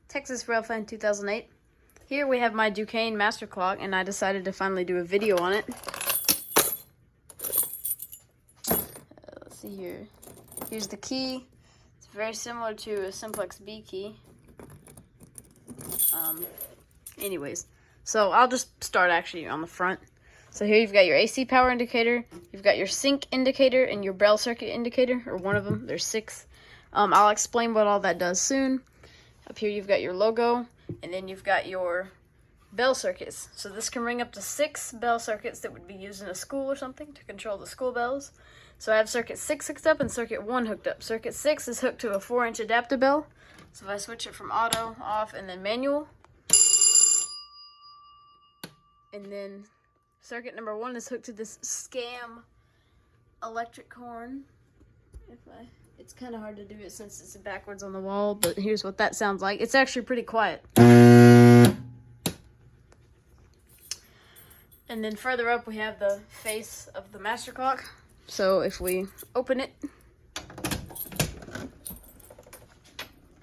Texas Railfan 2008. Here we have my DuKane Masterclock, and I decided to finally do a video on it. Let's see here. Here's the key. It's very similar to a Simplex B key. Anyways, so I'll just start actually on the front. So here you've got your AC power indicator, you've got your sync indicator, and your bell circuit indicator, or one of them. There's 6. I'll explain what all that does soon. Up here you've got your logo, and then you've got your bell circuits. So this can ring up to 6 bell circuits that would be used in a school or something to control the school bells. So I have circuit 6 hooked up and circuit 1 hooked up. Circuit 6 is hooked to a 4-inch adapter bell. So if I switch it from auto, off, and then manual, and then circuit number 1 is hooked to this scam electric horn. It's kind of hard to do it since it's backwards on the wall, but here's what that sounds like. It's actually pretty quiet. And then further up we have the face of the master clock. So if we open it,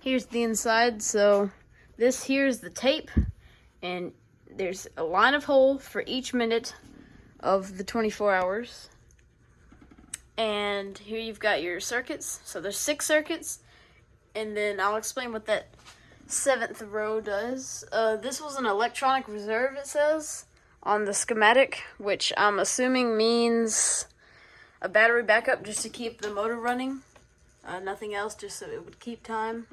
here's the inside. So this here is the tape, and there's a line of hole for each minute of the 24 hours. And here you've got your circuits. So there's 6 circuits, and then I'll explain what that 7th row does. This was an electronic reserve, it says on the schematic, which I'm assuming means a battery backup just to keep the motor running. Nothing else, just so it would keep time.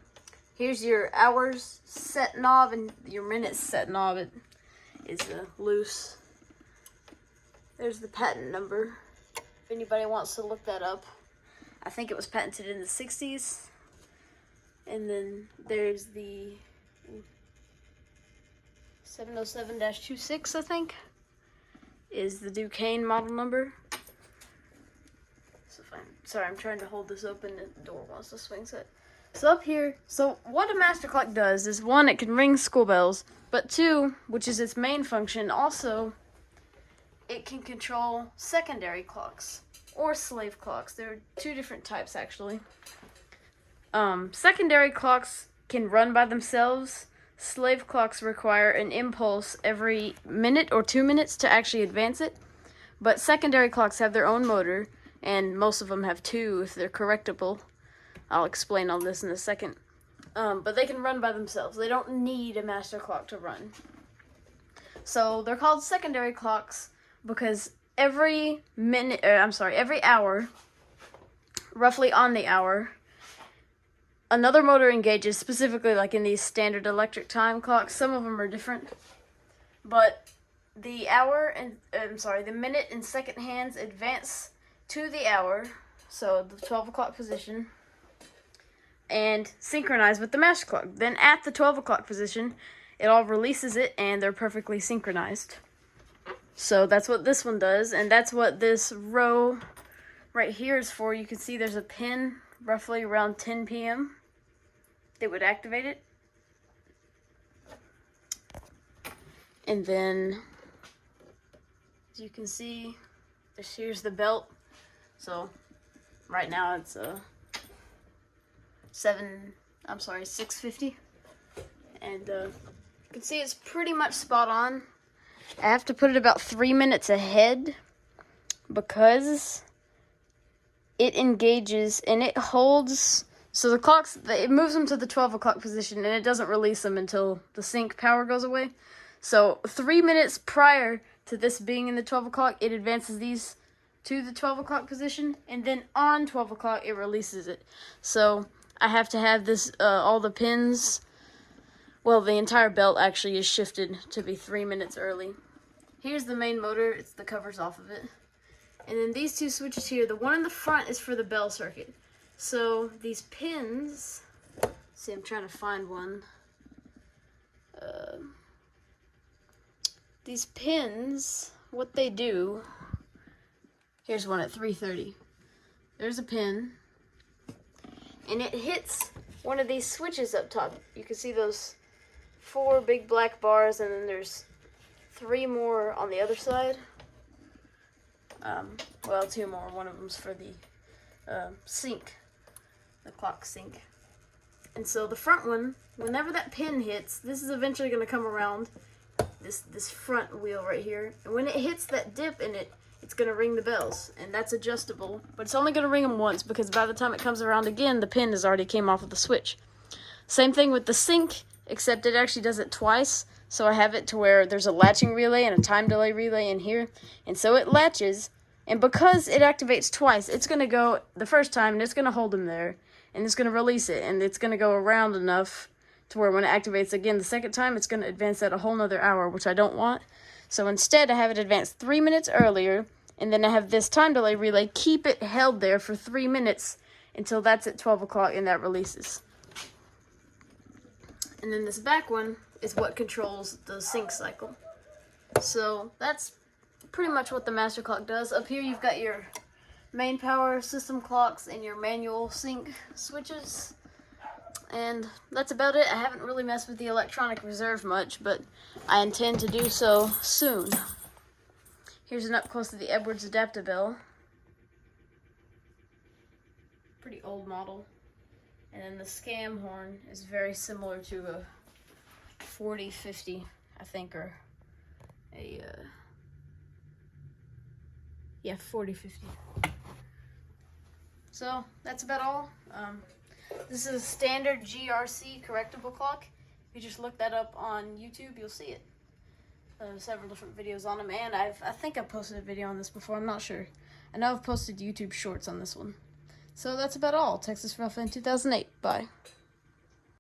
Here's your hours set knob and your minutes set knob. It is loose. There's the patent number, if anybody wants to look that up. I think it was patented in the 60s. And then there's the 707-26, I think, is the DuKane model number. So sorry, I'm trying to hold this open and the door wants to swing set. So up here, so what a master clock does is, 1, it can ring school bells, but 2, which is its main function, also it can control secondary clocks or slave clocks. There are 2 different types actually. Secondary clocks can run by themselves. Slave clocks require an impulse every minute or 2 minutes to actually advance it. But secondary clocks have their own motor, and most of them have 2 if they're correctable. I'll explain all this in a second. But they can run by themselves. They don't need a master clock to run. So they're called secondary clocks because every hour, roughly on the hour, another motor engages, specifically like in these standard electric time clocks. Some of them are different. But the the minute and second hands advance to the hour, so the 12 o'clock position, and synchronize with the master clock. Then at the 12 o'clock position, it all releases it, and they're perfectly synchronized. So that's what this one does, and that's what this row right here is for. You can see there's a pin roughly around 10 p.m. that would activate it. And then, as you can see, here's the belt. So right now it's 650, and you can see it's pretty much spot on. I have to put it about 3 minutes ahead because it engages and it holds. So the clocks, it moves them to the 12 o'clock position, and it doesn't release them until the sync power goes away. So 3 minutes prior to this being in the 12 o'clock, it advances these to the 12 o'clock position, and then on 12 o'clock it releases it. So I have to have this, all the pins, well, the entire belt actually is shifted to be 3 minutes early. Here's the main motor, it's the covers off of it. And then these 2 switches here, the one in the front is for the bell circuit. So these pins, let's see, I'm trying to find one. These pins, what they do, here's one at 330. There's a pin, and it hits one of these switches up top. You can see those 4 big black bars, and then there's 3 more on the other side. Well, 2 more. One of them's for the sync, the clock sync. And so the front one, whenever that pin hits, this is eventually going to come around this front wheel right here. And when it hits that dip in it, it's going to ring the bells. And that's adjustable. But it's only going to ring them once because by the time it comes around again, the pin has already came off of the switch. Same thing with the sync, except it actually does it twice. So I have it to where there's a latching relay and a time delay relay in here. And so it latches. And because it activates twice, it's going to go the first time and it's going to hold them there. And it's going to release it. And it's going to go around enough to where when it activates again the second time, it's going to advance that a whole nother hour, which I don't want. So instead, I have it advance 3 minutes earlier. And then I have this time delay relay keep it held there for 3 minutes until that's at 12 o'clock and that releases. And then this back one is what controls the sync cycle. So that's pretty much what the master clock does. Up here you've got your main power system clocks and your manual sync switches. And that's about it. I haven't really messed with the electronic reserve much, but I intend to do so soon. Here's an up close of the Edwards Adaptable. Pretty old model. And then the scam horn is very similar to a 4050, I think, or a, yeah, 4050. So, that's about all. This is a standard GRC correctable clock. If you just look that up on YouTube, you'll see it. Several different videos on them, and I think I've posted a video on this before, I'm not sure. I know I've posted YouTube shorts on this one. So that's about all. Texas Rough in 2008. Bye.